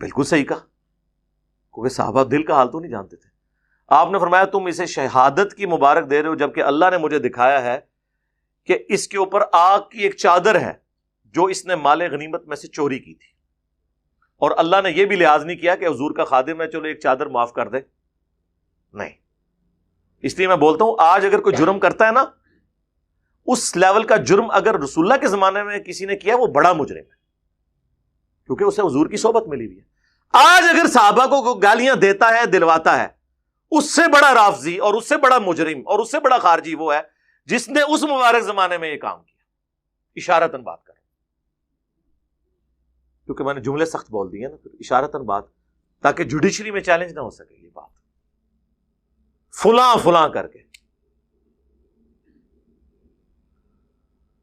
بالکل صحیح کہا، کیونکہ صحابہ دل کا حال تو نہیں جانتے تھے. آپ نے فرمایا تم اسے شہادت کی مبارک دے رہے ہو، جبکہ اللہ نے مجھے دکھایا ہے کہ اس کے اوپر آگ کی ایک چادر ہے جو اس نے مال غنیمت میں سے چوری کی تھی، اور اللہ نے یہ بھی لحاظ نہیں کیا کہ حضور کا خادم ہے چلو ایک چادر معاف کر دے. نہیں، اس لیے میں بولتا ہوں آج اگر کوئی جرم کرتا ہے نا، اس لیول کا جرم اگر رسول اللہ کے زمانے میں کسی نے کیا وہ بڑا مجرم ہے، کیونکہ اسے حضور کی صحبت ملی ہوئی ہے. آج اگر صحابہ کو گالیاں دیتا ہے دلواتا ہے، اس سے بڑا رافضی اور اس سے بڑا مجرم اور اس سے بڑا خارجی وہ ہے جس نے اس مبارک زمانے میں یہ کام کیا. اشارتاً بات کر، کیونکہ میں نے جملے سخت بول دیے نا، اشارتاً بات، تاکہ جوڈیشری میں چیلنج نہ ہو سکے یہ بات فلاں فلاں کر کے.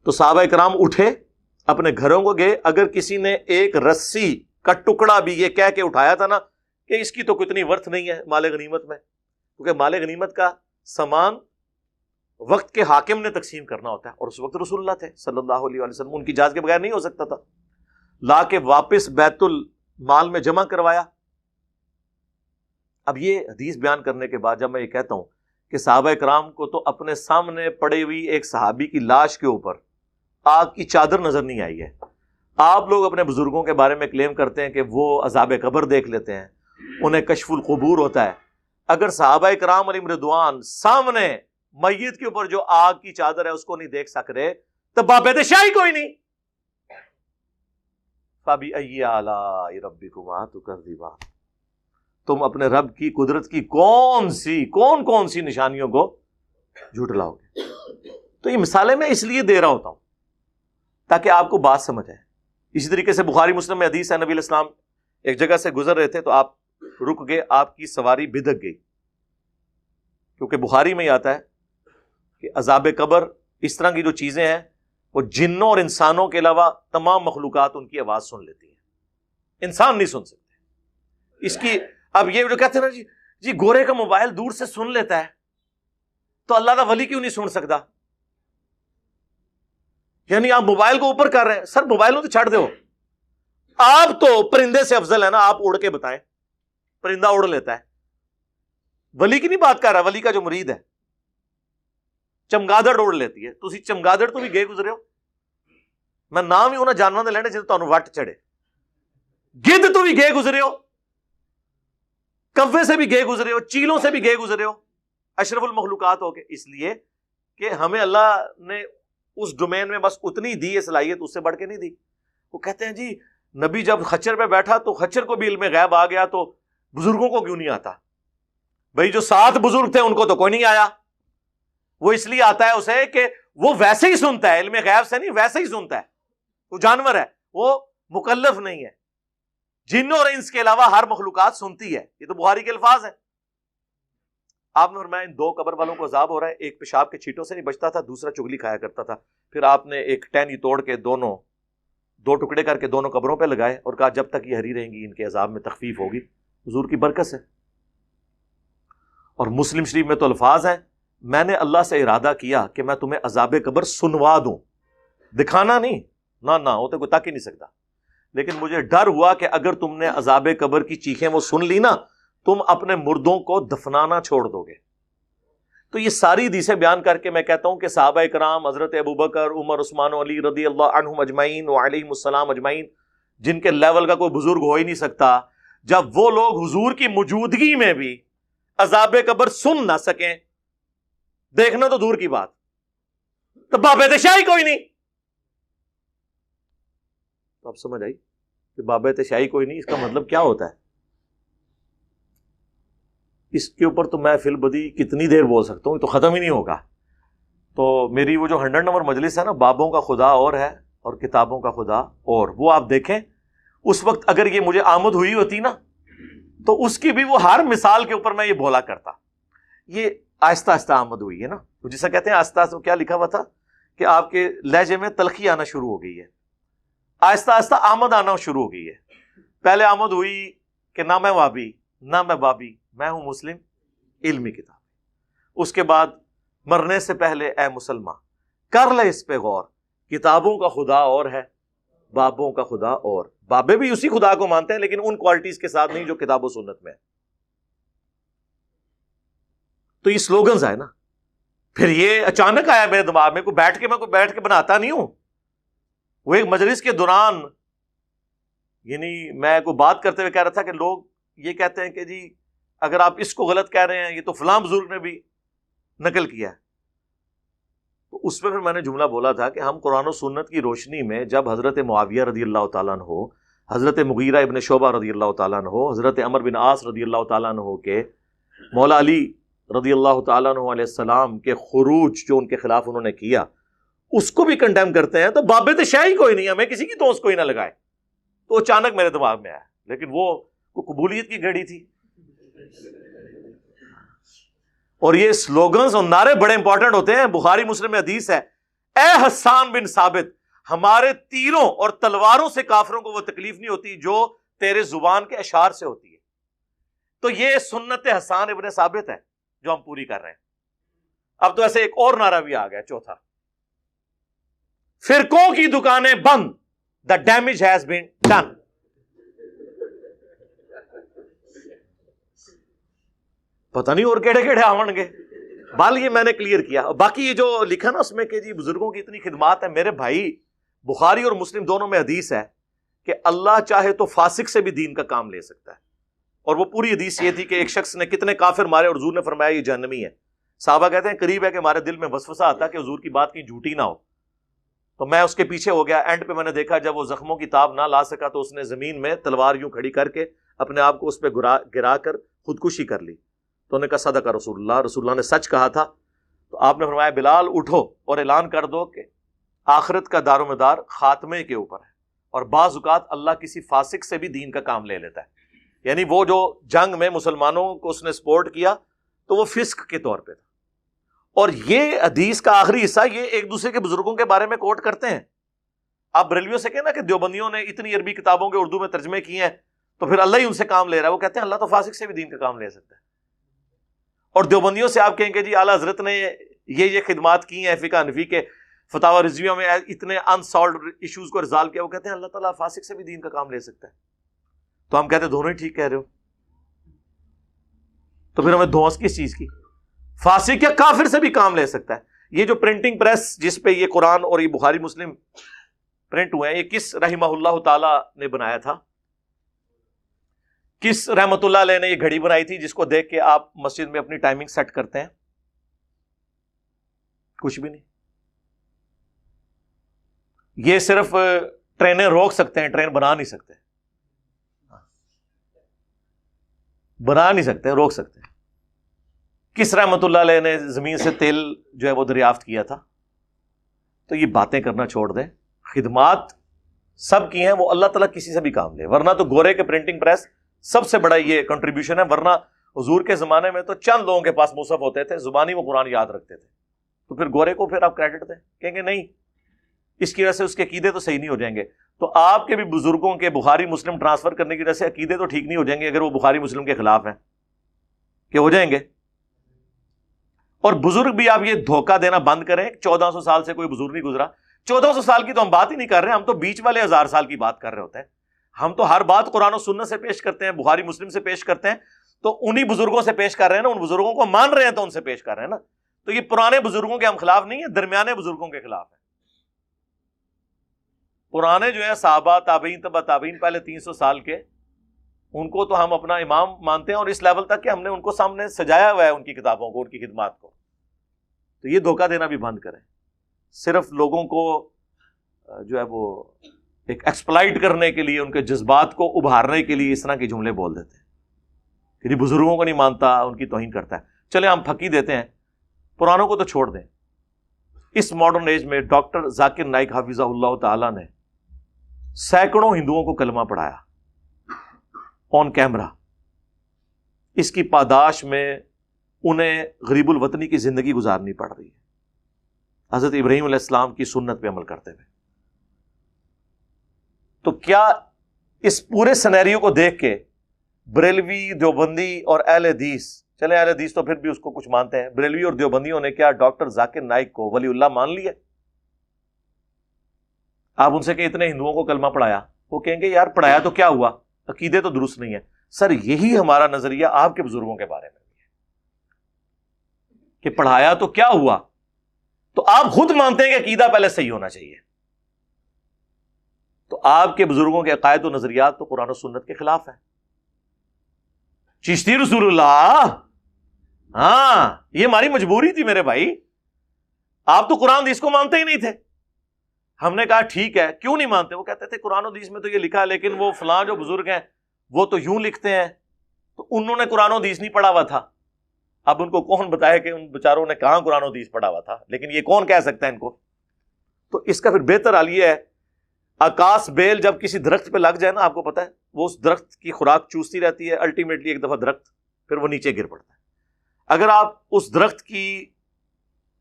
تو صحابہ اکرام اٹھے، اپنے گھروں کو گئے. اگر کسی نے ایک رسی کا ٹکڑا بھی یہ کہہ کے اٹھایا تھا نا کہ اس کی تو کتنی ورتھ نہیں ہے مال غنیمت میں، کیونکہ مال غنیمت کا سامان وقت کے حاکم نے تقسیم کرنا ہوتا ہے، اور اس وقت رسول اللہ تھے صلی اللہ علیہ وسلم، ان کی اجازت کے بغیر نہیں ہو سکتا تھا. لا کے واپس بیت المال میں جمع کروایا. اب یہ حدیث بیان کرنے کے بعد جب میں یہ کہتا ہوں کہ صحابہ اکرام کو تو اپنے سامنے پڑی ہوئی ایک صحابی کی لاش کے اوپر آگ کی چادر نظر نہیں آئی ہے. آپ لوگ اپنے بزرگوں کے بارے میں کلیم کرتے ہیں کہ وہ عذاب قبر دیکھ لیتے ہیں، انہیں کشف القبور ہوتا ہے. اگر صحابہ اکرام علیہم رضوان سامنے میت کے اوپر جو آگ کی چادر ہے اس کو نہیں دیکھ سک رہے تو بابید شاہی کوئی نہیں. فَبِأَيِّ آلَاءِ رَبِّكُمَا تُكَذِّبَانِ، تم اپنے رب کی قدرت کی کون سی نشانیوں کو جھٹلاؤ گے. تو یہ مثالیں میں اس لیے دے رہا ہوتا ہوں تاکہ آپ کو بات سمجھ آئے. اسی طریقے سے بخاری مسلم میں حدیث ہے، نبی علیہ السلام ایک جگہ سے گزر رہے تھے تو آپ رک گئے، آپ کی سواری بھدک گئی. کیونکہ بخاری میں ہی آتا ہے کہ عذاب قبر اس طرح کی جو چیزیں ہیں وہ جنوں اور انسانوں کے علاوہ تمام مخلوقات ان کی آواز سن لیتی ہیں، انسان نہیں سن سکتے اس کی. اب یہ جو کہتے ہیں نا جی گورے کا موبائل دور سے سن لیتا ہے تو اللہ کا ولی کیوں نہیں سن سکتا؟ یعنی آپ موبائل کو اوپر کر رہے ہیں. سر موبائلوں تو چھڑ دو، آپ تو پرندے سے افضل ہے نا، آپ اڑ کے بتائیں. پرندہ اڑ لیتا ہے، ولی کی نہیں بات کر رہا، ولی کا جو مرید ہے. چمگادڑ اڑ لیتی ہے، تسی چمگادڑ تو بھی گئے گزرے ہو. میں نام ہی انہاں جانوراں دے لینے جے تانوں وٹ چڑھے. گدھ تو بھی گئے گزرے ہو، کوے سے بھی گئے گزرے ہو، چیلوں سے بھی گئے گزرے ہو، اشرف المخلوقات ہو کے. اس لیے کہ ہمیں اللہ نے اس ڈومین میں بس اتنی دی ہے صلاحیت، اس سے بڑھ کے نہیں دی. وہ کہتے ہیں جی نبی جب خچر پہ بیٹھا تو خچر کو بھی علم غیب آ گیا تو بزرگوں کو کیوں نہیں آتا؟ بھئی جو 7 بزرگ تھے ان کو تو کوئی نہیں آیا. وہ اس لیے آتا ہے اسے کہ وہ ویسے ہی سنتا ہے، علم غیب سے نہیں، ویسے ہی سنتا ہے. وہ جانور ہے، وہ مکلف نہیں ہے. جنوں اور انس کے علاوہ ہر مخلوقات سنتی ہے. یہ تو بخاری کے الفاظ ہیں. آپ نے فرمایا ان 2 قبر والوں کو عذاب ہو رہا ہے، ایک پیشاب کے چھینٹوں سے نہیں بچتا تھا، دوسرا چگلی کھایا کرتا تھا. پھر آپ نے ایک ٹہنی توڑ کے 2 ٹکڑے کر کے دونوں قبروں پہ لگائے اور کہا جب تک یہ ہری رہیں گی ان کے عذاب میں تخفیف ہوگی. حضور کی برکت سے. اور مسلم شریف میں تو الفاظ ہیں، میں نے اللہ سے ارادہ کیا کہ میں تمہیں عذاب قبر سنوا دوں، دکھانا نہیں، نہ وہ تو کوئی تک ہی نہیں سکتا. لیکن مجھے ڈر ہوا کہ اگر تم نے عذاب قبر کی چیخیں وہ سن لی نا، تم اپنے مردوں کو دفنانا چھوڑ دو گے. تو یہ ساری حدیثیں بیان کر کے میں کہتا ہوں کہ صحابہ کرام حضرت ابوبکر، عمر، عثمان و علی رضی اللہ عنہم اجمعین وعلیہم السلام اجمعین، جن کے لیول کا کوئی بزرگ ہو ہی نہیں سکتا، جب وہ لوگ حضور کی موجودگی میں بھی عذاب قبر سن نہ سکیں، دیکھنا تو دور کی بات، تو بابید شاہی کوئی نہیں. تو اب سمجھ آئی کہ بابید شاہی کوئی نہیں اس کا مطلب کیا ہوتا ہے. اس کے اوپر تو میں فی البدی کتنی دیر بول سکتا ہوں، یہ تو ختم ہی نہیں ہوگا. تو میری وہ جو 100 نمبر مجلس ہے نا، بابوں کا خدا اور ہے اور کتابوں کا خدا اور، وہ آپ دیکھیں اس وقت اگر یہ مجھے آمد ہوئی ہوتی نا تو اس کی بھی وہ ہر مثال کے اوپر میں یہ بولا کرتا. یہ آہستہ آہستہ آمد ہوئی ہے نا، جسے کہتے ہیں آہستہ آہستہ. کیا لکھا ہوا تھا کہ آپ کے لہجے میں تلخی آنا شروع ہو گئی ہے، آہستہ آہستہ آمد آنا شروع ہو گئی ہے. پہلے آمد ہوئی کہ نہ میں وابی نہ میں بابی، میں ہوں مسلم علمی کتاب. اس کے بعد مرنے سے پہلے اے مسلمان کر لے اس پہ غور، کتابوں کا خدا اور ہے، بابوں کا خدا اور. بابے بھی اسی خدا کو مانتے ہیں لیکن ان کوالٹیز کے ساتھ نہیں جو کتاب و سنت میں ہے. تو یہ سلوگنز آئے نا. پھر یہ اچانک آیا میرے دماغ میں, میں کوئی بیٹھ کے بناتا نہیں ہوں. وہ ایک مجلس کے دوران یعنی میں کوئی بات کرتے ہوئے کہہ رہا تھا کہ لوگ یہ کہتے ہیں کہ جی اگر آپ اس کو غلط کہہ رہے ہیں, یہ تو فلاں بزرگ نے بھی نقل کیا ہے. تو اس پہ پھر میں نے جملہ بولا تھا کہ ہم قرآن و سنت کی روشنی میں جب حضرت معاویہ رضی اللہ تعالیٰ عنہ, حضرت مغیرہ ابن شعبہ رضی اللہ تعالیٰ عنہ, حضرت عمر بن عاص رضی اللہ تعالیٰ عنہ کے مولا علی رضی اللہ تعالیٰ عنہ علیہ السلام کے خروج جو ان کے خلاف انہوں نے کیا, اس کو بھی کنڈیم کرتے ہیں, تو بابے تو شاہی کوئی نہیں, ہمیں کسی کی دوست کوئی نہ لگائے. تو اچانک میرے دماغ میں آیا, لیکن وہ قبولیت کی گھڑی تھی. اور یہ سلوگنز اور نعرے بڑے امپورٹنٹ ہوتے ہیں. بخاری مسلم میں حدیث ہے, اے حسان بن ثابت, ہمارے تیروں اور تلواروں سے کافروں کو وہ تکلیف نہیں ہوتی جو تیرے زبان کے اشعار سے ہوتی ہے. تو یہ سنت حسان ابن ثابت ہے جو ہم پوری کر رہے ہیں. اب تو ایسے ایک اور نعرہ بھی آ گیا, چوتھا, فرقوں کی دکانیں بند, the damage has been done. پتہ نہیں اور کیڑے کیڑے آون گے. بال یہ میں نے کلیئر کیا. باقی یہ جو لکھا نا اس میں کہ جی بزرگوں کی اتنی خدمات ہے, میرے بھائی بخاری اور مسلم دونوں میں حدیث ہے کہ اللہ چاہے تو فاسق سے بھی دین کا کام لے سکتا ہے. اور وہ پوری حدیث یہ تھی کہ ایک شخص نے کتنے کافر مارے اور حضور نے فرمایا یہ جہنمی ہے. صحابہ کہتے ہیں قریب ہے کہ ہمارے دل میں وسوسہ آتا کہ حضور کی بات کہیں جھوٹی نہ ہو. تو میں اس کے پیچھے ہو گیا. اینڈ پہ میں نے دیکھا جب وہ زخموں کی تاب نہ لا سکا تو اس نے زمین میں تلوار یوں کھڑی کر کے اپنے آپ کو اس پہ گرا کر خودکشی کر لی. تو انہوں نے کہا صدق رسول اللہ نے سچ کہا تھا. تو آپ نے فرمایا بلال اٹھو اور اعلان کر دو کہ آخرت کا دار و مدار خاتمے کے اوپر ہے, اور بعض اوقات اللہ کسی فاسق سے بھی دین کا کام لے لیتا ہے. یعنی وہ جو جنگ میں مسلمانوں کو اس نے سپورٹ کیا تو وہ فسق کے طور پہ تھا. اور یہ حدیث کا آخری حصہ یہ ایک دوسرے کے بزرگوں کے بارے میں کوٹ کرتے ہیں. آپ بریلویوں سے کہنا کہ دیوبندیوں نے اتنی عربی کتابوں کے اردو میں ترجمے کیے ہیں تو پھر اللہ ہی ان سے کام لے رہا ہے. وہ کہتے ہیں اللہ تو فاسق سے بھی دین کا کام لے سکتا ہے. اور دیوبندیوں سے آپ کہیں کہ جی اعلیٰ حضرت نے یہ خدمات کی ہیں فقہ حنفی کے فتاوی رضویہ میں اتنے انسالوڈ ایشوز کو ریزالو کیا, وہ کہتے ہیں اللہ تعالیٰ فاسق سے بھی دین کا کام لے سکتا ہے. تو ہم کہتے ہیں دونوں ہی ٹھیک کہہ رہے ہو. تو پھر ہمیں دھوس کس چیز کی؟ فاسق یا کافر سے بھی کام لے سکتا ہے. یہ جو پرنٹنگ پریس جس پہ یہ قرآن اور یہ بخاری مسلم پرنٹ ہوئے ہیں, یہ کس رحمہ اللہ تعالی نے بنایا تھا؟ کس رحمت اللہ علیہ نے یہ گھڑی بنائی تھی جس کو دیکھ کے آپ مسجد میں اپنی ٹائمنگ سیٹ کرتے ہیں؟ کچھ بھی نہیں. یہ صرف ٹرینیں روک سکتے ہیں, ٹرین بنا نہیں سکتے. بنا نہیں سکتے, روک سکتے ہیں. کس رحمت اللہ علیہ نے زمین سے تیل جو ہے وہ دریافت کیا تھا؟ تو یہ باتیں کرنا چھوڑ دیں. خدمات سب کی ہیں, وہ اللہ تعالیٰ کسی سے بھی کام لے. ورنہ تو گورے کے پرنٹنگ پریس سب سے بڑا یہ کنٹریبیوشن ہے. ورنہ حضور کے زمانے میں تو چند لوگوں کے پاس مصحف ہوتے تھے, زبانی وہ قرآن یاد رکھتے تھے. تو پھر گورے کو پھر آپ کریڈٹ دیں, کہیں گے نہیں اس کی وجہ سے اس کے عقیدے تو صحیح نہیں ہو جائیں گے. تو آپ کے بھی بزرگوں کے بخاری مسلم ٹرانسفر کرنے کی وجہ سے عقیدے تو ٹھیک نہیں ہو جائیں گے اگر وہ بخاری مسلم کے خلاف ہیں, کہ ہو جائیں گے. اور بزرگ بھی آپ یہ دھوکہ دینا بند کریں. 1400 سال سے کوئی بزرگ نہیں گزرا. 1400 سال کی تو ہم بات ہی نہیں کر رہے, ہم تو بیچ والے 1000 سال کی بات کر رہے ہوتے ہیں. ہم تو ہر بات قرآن و سنت سے پیش کرتے ہیں, بخاری مسلم سے پیش کرتے ہیں. تو انہی بزرگوں سے پیش کر رہے ہیں نا, ان بزرگوں کو مان رہے ہیں تو ان سے پیش کر رہے ہیں نا. تو یہ پرانے بزرگوں کے ہم خلاف نہیں ہیں, درمیانے بزرگوں کے خلاف ہیں. پرانے جو ہیں صحابہ تابعین تبع تابعین پہلے 300 سال کے, ان کو تو ہم اپنا امام مانتے ہیں, اور اس لیول تک کہ ہم نے ان کو سامنے سجایا ہوا ہے ان کی کتابوں کو, ان کی خدمات کو. تو یہ دھوکہ دینا بھی بند کریں. صرف لوگوں کو جو ہے وہ ایک ایکسپلائٹ کرنے کے لیے, ان کے جذبات کو ابھارنے کے لیے اس طرح کے جملے بول دیتے ہیں کہ بزرگوں کو نہیں مانتا, ان کی توہین کرتا ہے. چلے ہم پھکی دیتے ہیں, پرانوں کو تو چھوڑ دیں. اس ماڈرن ایج میں ڈاکٹر ذاکر نائک حافظہ اللہ تعالی نے سینکڑوں ہندوؤں کو کلمہ پڑھایا آن کیمرہ. اس کی پاداش میں انہیں غریب الوطنی کی زندگی گزارنی پڑ رہی ہے, حضرت ابراہیم علیہ السلام کی سنت پہ عمل کرتے ہوئے. تو کیا اس پورے سینیریو کو دیکھ کے بریلوی, دیوبندی اور اہل حدیث, چلے اہل حدیث تو پھر بھی اس کو کچھ مانتے ہیں, بریلوی اور دیوبندیوں نے کیا ڈاکٹر ذاکر نائک کو ولی اللہ مان لیا؟ آپ ان سے کہ اتنے ہندوؤں کو کلمہ پڑھایا, وہ کہیں گے یار پڑھایا تو کیا ہوا, عقیدے تو درست نہیں ہے. سر یہی ہمارا نظریہ آپ کے بزرگوں کے بارے میں کہ پڑھایا تو کیا ہوا, تو آپ خود مانتے ہیں کہ عقیدہ پہلے صحیح ہونا چاہیے. تو آپ کے بزرگوں کے عقائد و نظریات تو قرآن و سنت کے خلاف ہیں. چشتی رسول اللہ, ہاں یہ ہماری مجبوری تھی میرے بھائی, آپ تو قرآن حدیث کو مانتے ہی نہیں تھے. ہم نے کہا ٹھیک ہے, کیوں نہیں مانتے؟ وہ کہتے تھے قرآن حدیث میں تو یہ لکھا ہے, لیکن وہ فلاں جو بزرگ ہیں وہ تو یوں لکھتے ہیں, تو انہوں نے قرآن حدیث نہیں پڑھا ہوا تھا. اب ان کو کون بتائے کہ ان بیچاروں نے کہاں قرآن حدیث پڑھا ہوا تھا, لیکن یہ کون کہہ سکتا ہے ان کو؟ تو اس کا پھر بہتر حال یہ ہے, آکاش بیل جب کسی درخت پہ لگ جائے نا, آپ کو پتا ہے وہ اس درخت کی خوراک چوستی رہتی ہے, الٹیمیٹلی ایک دفعہ درخت پھر وہ نیچے گر پڑتا ہے. اگر آپ اس درخت کی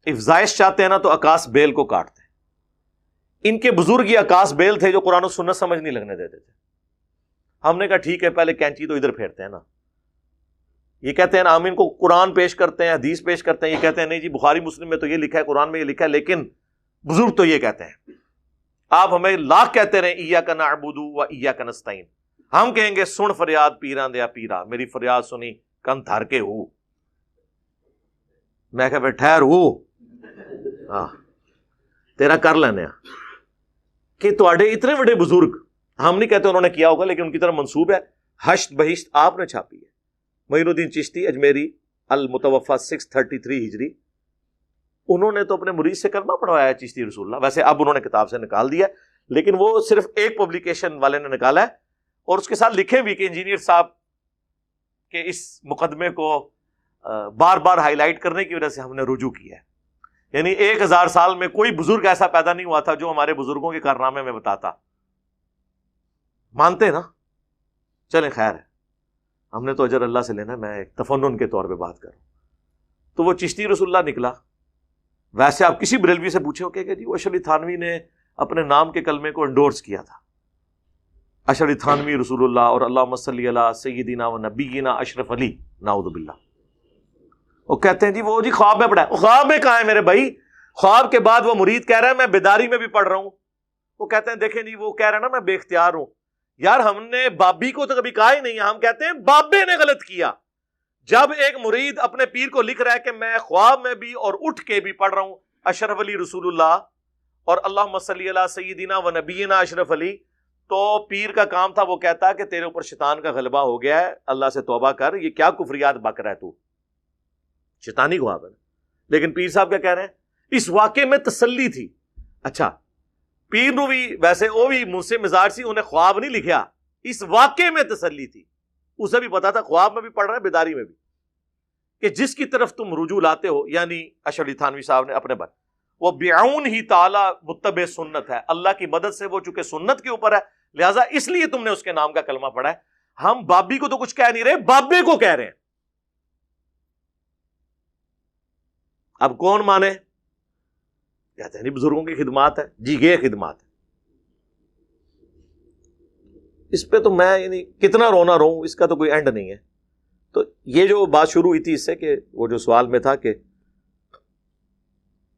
افزائش چاہتے ہیں نا تو آکاش بیل کو کاٹتے ہیں. ان کے بزرگ یہ آکاش بیل تھے جو قرآن و سنت سمجھ نہیں لگنے دیتے تھے. ہم نے کہا ٹھیک ہے, پہلے کینچی تو ادھر پھیرتے ہیں نا. یہ کہتے ہیں نا ہم ان کو قرآن پیش کرتے ہیں, حدیث پیش کرتے ہیں, یہ کہتے ہیں نہیں جی بخاری مسلم میں تو یہ لکھا ہے, قرآن میں یہ لکھا ہے, لیکن بزرگ تو یہ کہتے ہیں. آپ ہمیں لاکھ کہتے رہے ایاک نعبد و ایاک نستعین, ہم کہیں گے سن فریاد پیران دیا پیرا, میری فریاد سنی کن دھر کے ہو. میں کہا پھر ٹھہر ہو, ہاں تیرا کر لینے کہ تواڈے اتنے بڑے بزرگ, ہم نہیں کہتے انہوں نے کیا ہوگا, لیکن ان کی طرف منسوب ہے. حشت بہشت آپ نے چھاپی ہے, معین الدین چشتی اجمیری المتوفا 633 ہجری, انہوں نے تو اپنے مرید سے کلمہ پڑھوایا ہے چشتی رسول اللہ. ویسے اب انہوں نے کتاب سے نکال دیا, لیکن وہ صرف ایک پبلیکیشن والے نے نکالا ہے, اور اس کے ساتھ لکھے بھی کہ انجینئر صاحب کے اس مقدمے کو بار بار ہائی لائٹ کرنے کی وجہ سے ہم نے رجوع کیا ہے. یعنی 1000 سال میں کوئی بزرگ ایسا پیدا نہیں ہوا تھا جو ہمارے بزرگوں کے کارنامے میں بتاتا. مانتے نا, چلیں خیر ہے, ہم نے تو اجر اللہ سے لینا ہے, میں ایک تفنن کے طور پہ بات کروں. تو وہ چشتی رسول اللہ نکلا. ویسے آپ کسی بریلوی سے پوچھے ہو کہ جی وہ اشرف علی تھانوی نے اپنے نام کے کلمے کو انڈورس کیا تھا, اشرف علی تھانوی رسول اللہ اور اللہم صلی علی سیدنا و نبینا اشرف علی, نعوذ باللہ. وہ کہتے ہیں جی وہ جی خواب میں پڑھا ہے. خواب میں کہاں ہے میرے بھائی؟ خواب کے بعد وہ مرید کہہ رہا ہے میں بیداری میں بھی پڑھ رہا ہوں. وہ کہتے ہیں دیکھیں جی وہ کہہ رہا ہے نا میں بے اختیار ہوں. یار ہم نے بابی کو تو کبھی کہا ہی نہیں, ہم کہتے ہیں بابے نے غلط کیا. جب ایک مرید اپنے پیر کو لکھ رہا ہے کہ میں خواب میں بھی اور اٹھ کے بھی پڑھ رہا ہوں اشرف علی رسول اللہ اور اللہم صلی علی سیدنا و نبینا اشرف علی, تو پیر کا کام تھا وہ کہتا کہ تیرے اوپر شیطان کا غلبہ ہو گیا ہے, اللہ سے توبہ کر, یہ کیا کفریات بک رہا ہے تو, شیطانی خواب ہے. لیکن پیر صاحب کیا کہہ رہے ہیں؟ اس واقعے میں تسلی تھی. اچھا پیر نو بھی ویسے وہ بھی منہ سے مزاج سی, انہیں خواب نہیں لکھیا, اس واقعے میں تسلی تھی. اسے بھی پتا تھا خواب میں بھی پڑھ رہا ہے بیداری میں بھی, کہ جس کی طرف تم رجوع لاتے ہو, یعنی اشرف علی تھانوی صاحب نے اپنے بات, وہ بعون ہی تعالی متبع سنت ہے, اللہ کی مدد سے وہ چونکہ سنت کے اوپر ہے, لہٰذا اس لیے تم نے اس کے نام کا کلمہ پڑھا ہے. ہم بابی کو تو کچھ کہہ نہیں رہے, بابے کو کہہ رہے ہیں. اب کون مانے؟ کہتے ہیں نہیں بزرگوں کی خدمات ہے. جی یہ خدمات ہے, اس پہ تو میں یعنی کتنا رونا رہوں, اس کا تو کوئی اینڈ نہیں ہے. تو یہ جو بات شروع ہوئی تھی اس سے کہ وہ جو سوال میں تھا کہ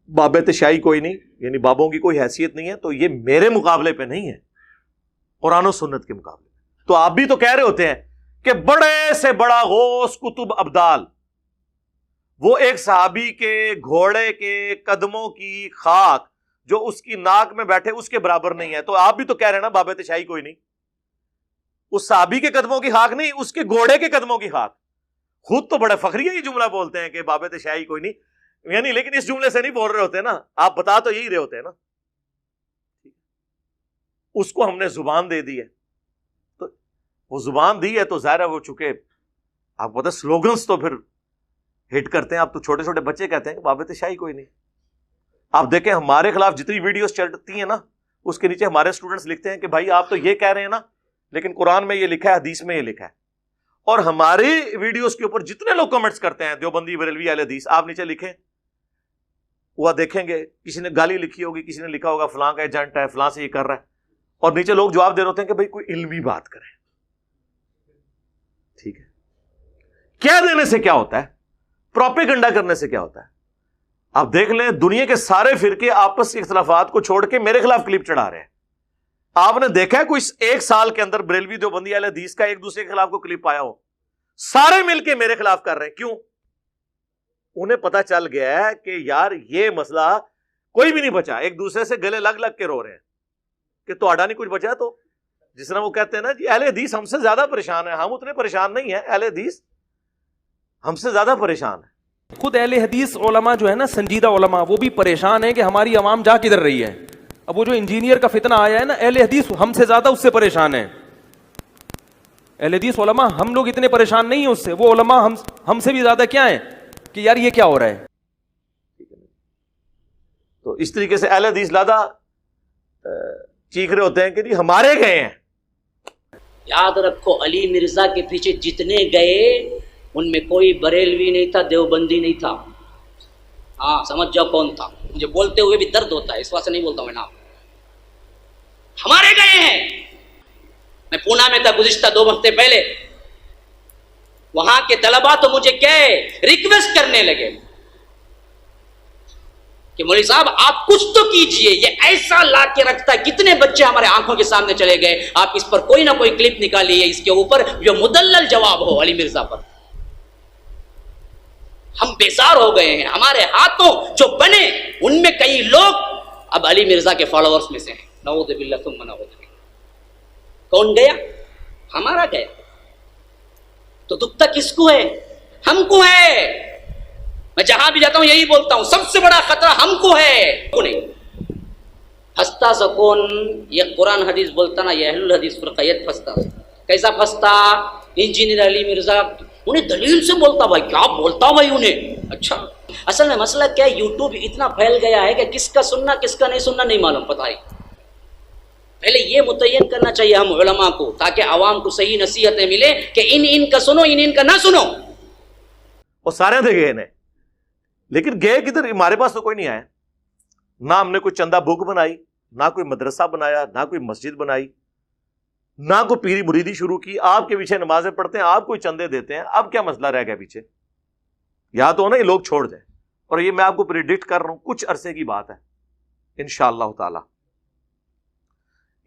بابت شاہی کوئی نہیں, یعنی بابوں کی کوئی حیثیت نہیں ہے, تو یہ میرے مقابلے پہ نہیں ہے, قرآن و سنت کے مقابلے. تو آپ بھی تو کہہ رہے ہوتے ہیں کہ بڑے سے بڑا غوث کتب ابدال, وہ ایک صحابی کے گھوڑے کے قدموں کی خاک جو اس کی ناک میں بیٹھے اس کے برابر نہیں ہے. تو آپ بھی تو کہہ رہے ہیں نا بابت شاہی کوئی نہیں. اس صحابی کے قدموں کی خاک نہیں, اس کے گھوڑے کے قدموں کی خاک. خود تو بڑے فخریہ یہ جملہ بولتے ہیں کہ بابت شاہی کوئی نہیں, یعنی لیکن اس جملے سے نہیں بول رہے ہوتے نا, آپ بتا تو یہی رہے ہوتے ہیں نا. اس کو ہم نے زبان دے دی ہے, تو وہ زبان دی ہے تو ظاہر ہے وہ چکے آپ کو پتا سلوگنز تو پھر ہٹ کرتے ہیں. آپ تو چھوٹے چھوٹے بچے کہتے ہیں کہ بابت شاہی کوئی نہیں. آپ دیکھیں ہمارے خلاف جتنی ویڈیوز چلتی ہیں نا, اس کے نیچے ہمارے اسٹوڈنٹس لکھتے ہیں کہ بھائی آپ تو یہ کہہ رہے ہیں نا, لیکن قرآن میں یہ لکھا ہے, حدیث میں یہ لکھا ہے. اور ہماری ویڈیوز کے اوپر جتنے لوگ کمنٹس کرتے ہیں دیوبندی بریلوی اہل حدیث, آپ نیچے لکھیں, وہ دیکھیں گے کسی نے گالی لکھی ہوگی, کسی نے لکھا ہوگا فلاں کا ایجنٹ ہے, فلاں سے یہ کر رہا ہے, اور نیچے لوگ جواب دے رہے ہوتے ہیں کہ بھائی کوئی علمی بات کریں. ٹھیک ہے, کیا دینے سے کیا ہوتا ہے, پروپیگنڈا کرنے سے کیا ہوتا ہے. آپ دیکھ لیں دنیا کے سارے فرقے آپس کے اختلافات کو چھوڑ کے میرے خلاف کلپ چڑھا رہے ہیں. آپ نے دیکھا ہے کوئی ایک سال کے اندر بریلوی دیوبندی اہل حدیث کا ایک دوسرے کے خلاف کو کلپ آیا ہو؟ سارے مل کے میرے خلاف کر رہے ہیں. کیوں؟ انہیں پتا چل گیا ہے کہ یار یہ مسئلہ کوئی بھی نہیں بچا, ایک دوسرے سے گلے لگ لگ کے رو رہے ہیں کہ تو نہیں کچھ بچا. تو جس طرح وہ کہتے ہیں نا جی اہل حدیث ہم سے زیادہ پریشان ہیں, ہم اتنے پریشان نہیں ہیں, اہل حدیث ہم سے زیادہ پریشان ہے. خود اہل حدیث علماء جو ہے نا, سنجیدہ علماء, وہ بھی پریشان ہیں کہ ہماری عوام جا کدھر رہی ہے. اب وہ جو انجینئر کا فتنہ آیا ہے نا, اہل حدیث ہم سے زیادہ اس سے پریشان ہیں. اہل حدیث علماء ہم لوگ اتنے پریشان نہیں ہیں اس سے, وہ علماء ہم سے بھی زیادہ کیا ہیں کہ یار یہ کیا ہو رہا ہے. تو اس طریقے سے اہل حدیث زیادہ چیخ رہے ہوتے ہیں کہ جی ہمارے گئے ہیں. یاد رکھو علی مرزا کے پیچھے جتنے گئے ان میں کوئی بریلوی نہیں تھا, دیوبندی نہیں تھا. ہاں سمجھ جاؤ کون تھا. مجھے بولتے ہوئے بھی درد ہوتا ہے, اس واسطے نہیں بولتا ہوں میں نام. ہمارے گئے ہیں. میں پونا میں تھا گزشتہ 2 ہفتے پہلے, وہاں کے طلباء تو مجھے کہے ریکویسٹ کرنے لگے کہ مولوی صاحب آپ کچھ تو کیجئے, یہ ایسا لا کے رکھتا ہے, کتنے بچے ہمارے آنکھوں کے سامنے چلے گئے, آپ اس پر کوئی نہ کوئی کلپ نکالیے اس کے اوپر جو مدلل جواب ہو علی مرزا پر. ہم بیزار ہو گئے ہیں, ہمارے ہاتھوں جو بنے ان میں کئی لوگ اب علی مرزا کے فالوورز میں سے ہیں. نعوذ باللہ ثم نعوذ باللہ. کون گیا؟ ہمارا گیا. تو دکھتا کس کو ہے؟ ہم کو ہے. میں جہاں بھی جاتا ہوں یہی بولتا ہوں, سب سے بڑا خطرہ ہم کو ہے, کو نہیں. پھنستا سکون یہ قرآن حدیث بولتا نا, یہ اہل الحدیث فرقیت پھنستا. کیسا پھنستا؟ انجینئر علی مرزا انہیں دلیل سے بولتا, بھائی کیا بولتا بھائی انہیں. اچھا اصل میں مسئلہ کیا ہے, یوٹیوب اتنا پھیل گیا ہے کہ کس کا سننا کس کا نہیں سننا نہیں معلوم. پتہ ہی پہلے یہ متعین کرنا چاہیے ہم علماء کو, تاکہ عوام کو صحیح نصیحتیں ملے کہ ان کا سنو, ان کا نہ سنو. وہ سارے تھے گئے نے, لیکن گئے کدھر؟ ہمارے پاس تو کوئی نہیں آیا. نہ ہم نے کوئی چندہ بک بنائی, نہ کوئی مدرسہ بنایا, نہ کوئی مسجد بنائی, نہ کوئی پیری مریدی شروع کی. آپ کے پیچھے نمازیں پڑھتے ہیں, آپ کوئی چندے دیتے ہیں, اب کیا مسئلہ رہ گیا پیچھے؟ یا تو نا یہ لوگ چھوڑ دیں. اور یہ میں آپ کو پریڈکٹ کر رہا ہوں, کچھ عرصے کی بات ہے انشاءاللہ تعالی.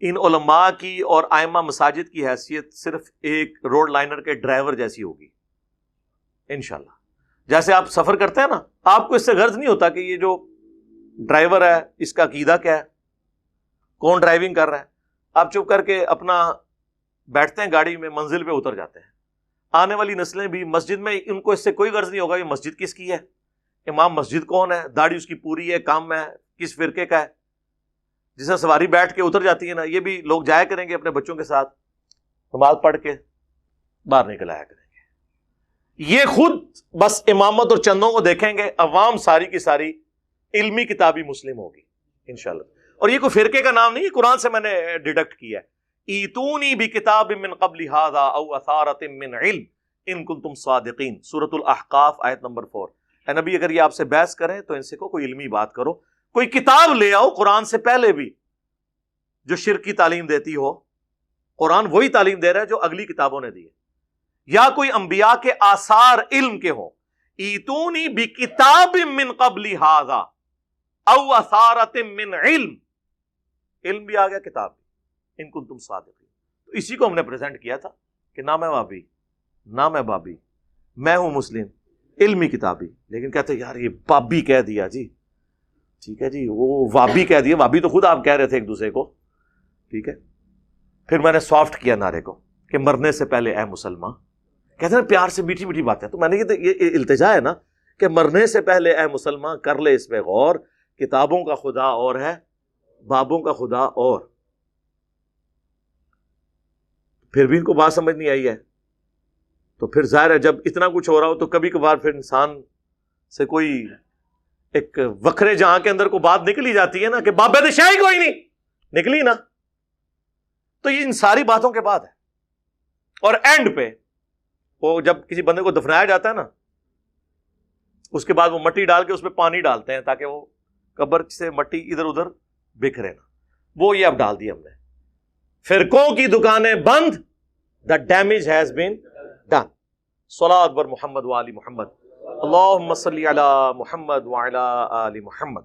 ان علماء کی اور ائمہ مساجد کی حیثیت صرف ایک روڈ لائنر کے ڈرائیور جیسی ہوگی انشاءاللہ. جیسے آپ سفر کرتے ہیں نا, آپ کو اس سے غرض نہیں ہوتا کہ یہ جو ڈرائیور ہے اس کا عقیدہ کیا ہے, کون ڈرائیونگ کر رہا ہے. آپ چپ کر کے اپنا بیٹھتے ہیں گاڑی میں, منزل پہ اتر جاتے ہیں. آنے والی نسلیں بھی مسجد میں, ان کو اس سے کوئی غرض نہیں ہوگا یہ مسجد کس کی ہے, امام مسجد کون ہے, داڑھی اس کی پوری ہے, کام ہے, کس فرقے کا ہے. جسے سواری بیٹھ کے اتر جاتی ہے نا, یہ بھی لوگ جایا کریں گے اپنے بچوں کے ساتھ, نماز پڑھ کے باہر نکل آیا کریں گے. یہ خود بس امامت اور چندوں کو دیکھیں گے, عوام ساری کی ساری علمی کتابی مسلم ہوگی انشاءاللہ. اور یہ کوئی فرقے کا نام نہیں, یہ قرآن سے میں نے ڈیڈکٹ کیا ہے. ایتونی بکتاب من قبل ھذا او اثارۃ من علم ان کنتم صادقین, سورۃ الاحقاف آیت نمبر 4. اے نبی اگر یہ آپ سے بحث کریں تو ان سے کوئی علمی بات کرو, کوئی کتاب لے آؤ قرآن سے پہلے بھی جو شرک کی تعلیم دیتی ہو. قرآن وہی تعلیم دے رہا ہے جو اگلی کتابوں نے دی ہے, یا کوئی انبیاء کے آثار علم کے ہوں. ایتونی بکتاب من قبل ھذا او اثارۃ من علم, علم بھی آ گیا, کتاب بھی, ان کنتم صادقین. تو اسی کو ہم نے پریزنٹ کیا تھا کہ نہ میں وہابی, نہ میں بابی, میں ہوں مسلم علمی کتابی. لیکن کہتے یار یہ بابی کہہ دیا جی, ٹھیک ہے جی, وہ وابی کہہ دیا, وابی تو خود آپ کہہ رہے تھے ایک دوسرے کو, ٹھیک ہے. پھر میں نے سافٹ کیا نعرے کو کہ مرنے سے پہلے اے مسلمان, کہتے ہیں پیار سے میٹھی میٹھی باتیں. تو میں نے یہ التجا ہے نا کہ مرنے سے پہلے اے مسلمان کر لے اس پہ غور, کتابوں کا خدا اور ہے, بابوں کا خدا اور. پھر بھی ان کو بات سمجھ نہیں آئی ہے. تو پھر ظاہر ہے جب اتنا کچھ ہو رہا ہو تو کبھی کبھار پھر انسان سے کوئی ایک وکھرے جہاں کے اندر کو بات نکلی جاتی ہے نا کہ بابے نے شاہی کوئی نہیں نکلی نا. تو یہ ان ساری باتوں کے بعد ہے. اور اینڈ پہ وہ جب کسی بندے کو دفنایا جاتا ہے نا, اس کے بعد وہ مٹی ڈال کے اس پہ پانی ڈالتے ہیں تاکہ وہ قبر سے مٹی ادھر ادھر بکھرے نا. وہ یہ اب ڈال دی ہم نے. فرقوں کی دکانیں بند, the damage has been done. صلاۃ بر محمد و آل محمد, اللہم صلی علی محمد و علی آل محمد.